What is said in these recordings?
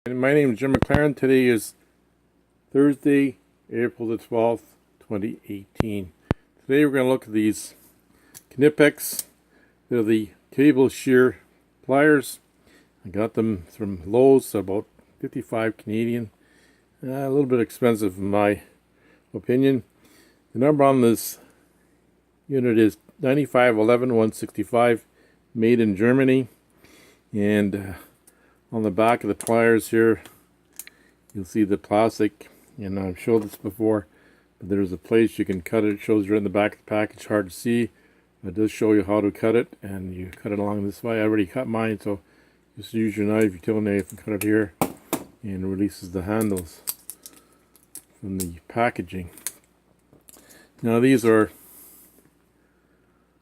My name is Jim McLaren. Today is Thursday, April the 12th, 2018. Today we're going to look at these Knipex. They're the cable shear pliers. I got them from Lowe's, about 55 Canadian. A little bit expensive in my opinion. The number on this unit is 9511-165, made in Germany. And on the back of the pliers here, you'll see the plastic, and I've showed this before, but there's a place you can cut it. It shows right in the back of the package, hard to see. It does show you how to cut it, and you cut it along this way. I already cut mine, so just use your knife, your tool knife, and cut it here, and it releases the handles from the packaging. Now these are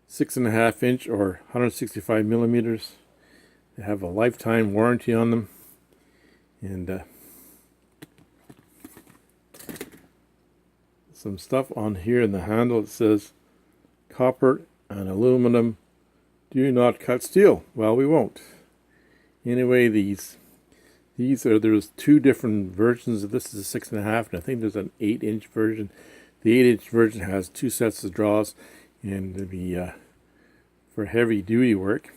6.5 inch or 165 millimeters. They have a lifetime warranty on them, and some stuff on here in the handle. It says copper and aluminum do not cut steel. Well, we won't. Anyway, there's two different versions of this. Is a 6.5, and I think there's an 8-inch version. The 8-inch version has two sets of draws, and it'll be for heavy duty work.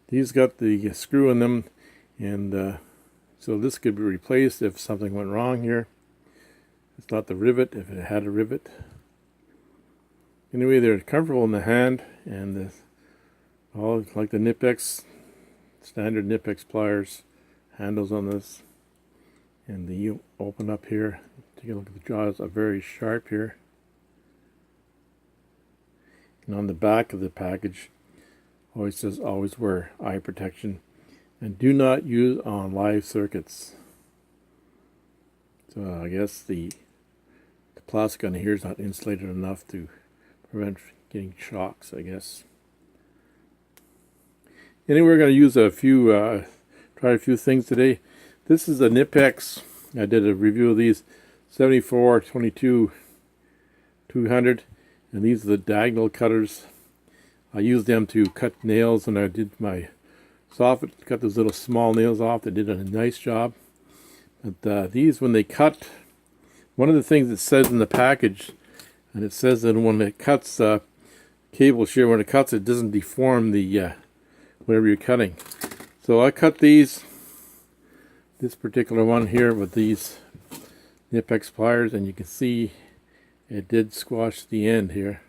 These got the screw in them, and so this could be replaced if something went wrong here. It's not the rivet, if it had a rivet. Anyway, they're comfortable in the hand, and all like the Knipex, standard Knipex pliers, handles on this. And you open up here, take a look at the jaws, are very sharp here. And on the back of the package, always says always wear eye protection and do not use on live circuits. So I guess the plastic on here is not insulated enough to prevent getting shocks, I guess. Anyway, we're going to use try a few things today. This is a Knipex. I did a review of these 74, 22, 200, and these are the diagonal cutters. I used them to cut nails when I did my soffit, cut those little small nails off. They did a nice job. But these, when they cut, one of the things it says in the package, and it says that when it cuts cable shear, when it cuts, it doesn't deform the whatever you're cutting. So I cut this particular one here with these Knipex pliers, and you can see it did squash the end here.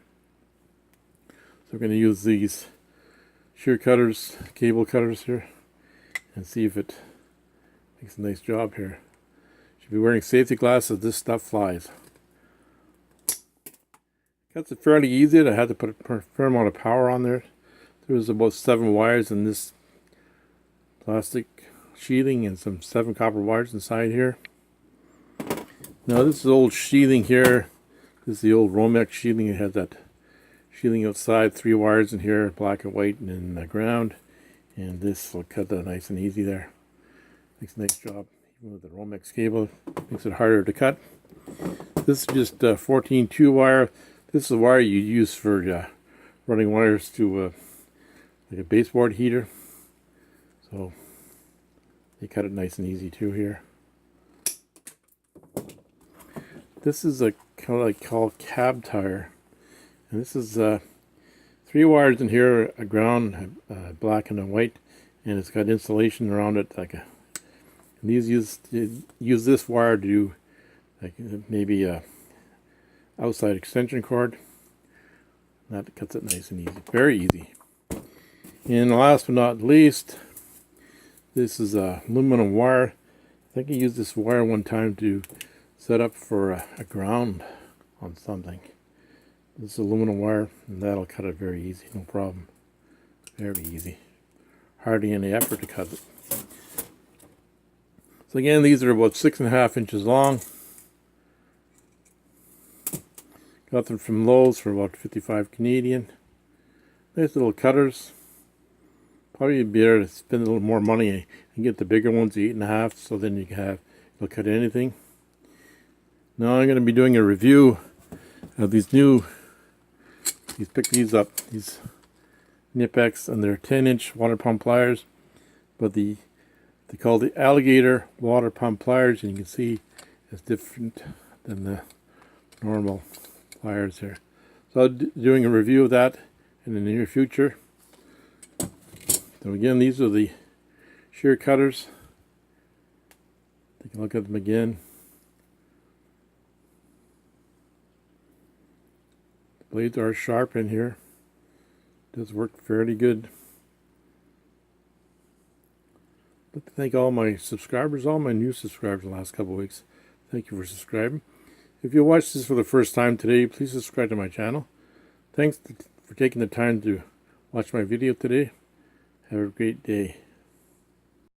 So we're going to use these shear cutters, cable cutters here, and see if it makes a nice job here. Should be wearing safety glasses. This stuff flies. Cuts it fairly easy. I had to put a fair amount of power on there. There was about 7 wires in this plastic sheathing and some 7 copper wires inside here. Now this is old sheathing here. This is the old Romex sheathing. It has that sheathing outside, 3 wires in here, black and white, and in the ground. And this will cut that nice and easy there. Makes a nice job. Even with the Romex cable, makes it harder to cut. This is just a 14 2-wire. This is a wire you use for running wires to like a baseboard heater. So they cut it nice and easy too here. This is a kind of like called cab tire. And this is 3 wires in here, a ground, black and a white, and it's got insulation around it. And these use this wire to do like maybe a outside extension cord. That cuts it nice and easy, very easy. And last but not least, this is a aluminum wire. I think I used this wire one time to set up for a ground on something. This is aluminum wire, and that'll cut it very easy, no problem. Very easy. Hardly any effort to cut it. So again, these are about 6.5 inches long. Got them from Lowe's for about 55 Canadian. Nice little cutters. Probably be better to spend a little more money and get the bigger ones, the 8.5, so then you'll cut anything. Now I'm going to be doing a review of these new. You pick these up, these Knipex, and they're 10-inch water pump pliers, but the They're called the alligator water pump pliers, and you can see it's different than the normal pliers here. So I'll be doing a review of that in the near future. So again, these are the shear cutters. Take a look at them again. The blades are sharp in here. Does work fairly good. I'd like to thank all my subscribers, all my new subscribers the last couple of weeks. Thank you for subscribing. If you watch this for the first time today, please subscribe to my channel. Thanks for taking the time to watch my video today. Have a great day.